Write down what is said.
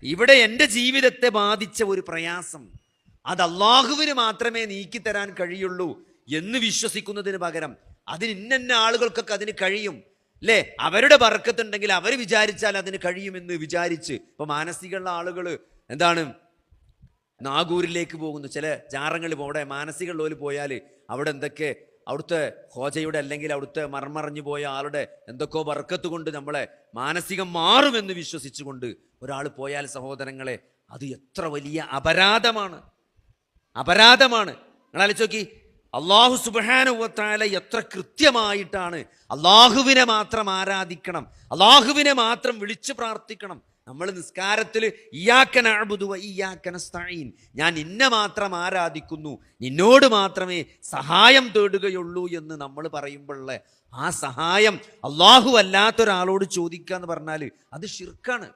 ഇവിടെ എൻ്റെ ജീവിതത്തെ ബാധിച്ച ഒരു പ്രയാസം അത് അള്ളാഹുവിന് മാത്രമേ നീക്കിത്തരാൻ കഴിയുള്ളൂ എന്ന് വിശ്വസിക്കുന്നതിന് പകരം അതിന് ഇന്ന ആളുകൾക്കൊക്കെ അതിന് കഴിയും അല്ലേ, അവരുടെ ബർക്കത്തുണ്ടെങ്കിൽ അവർ വിചാരിച്ചാൽ അതിന് കഴിയുമെന്ന് വിചാരിച്ച് ഇപ്പൊ മാനസികമുള്ള ആളുകൾ എന്താണ് നാഗൂരിലേക്ക് പോകുന്നു. ചില ജാറങ്ങളിൽ അവിടെ മാനസികമുള്ളവർ പോയാൽ അവിടെ എന്തൊക്കെ അവിടുത്തെ ഹോജയുടെ അല്ലെങ്കിൽ അവിടുത്തെ മർമറിഞ്ഞു പോയ ആളുടെ എന്തൊക്കെയോ ബർക്കത്ത് കൊണ്ട് നമ്മളെ മാനസികം മാറുമെന്ന് വിശ്വസിച്ചുകൊണ്ട് ഒരാൾ പോയാൽ സഹോദരങ്ങളെ, അത് എത്ര വലിയ അപരാധമാണ്. നിങ്ങൾ ആലോചിച്ച് നോക്കി, അള്ളാഹു സുബ്ഹാനഹു വ തആല എത്ര കൃത്യമായിട്ടാണ് അള്ളാഹുവിനെ മാത്രം ആരാധിക്കണം, അള്ളാഹുവിനെ മാത്രം വിളിച്ചു പ്രാർത്ഥിക്കണം. നമ്മൾ നിസ്കാരത്തിൽ ഇയ്യാക നഅ്ബുദു വ ഇയ്യാക നസ്തഈൻ, ഞാൻ നിന്നെ മാത്രം ആരാധിക്കുന്നു, നിന്നോട് മാത്രമേ സഹായം തേടുകയുള്ളൂ എന്ന് നമ്മൾ പറയുമ്പോഴുള്ള ആ സഹായം അള്ളാഹു അല്ലാത്തൊരാളോട് ചോദിക്കുക എന്ന് പറഞ്ഞാൽ അത് ശിർക്കാണ്.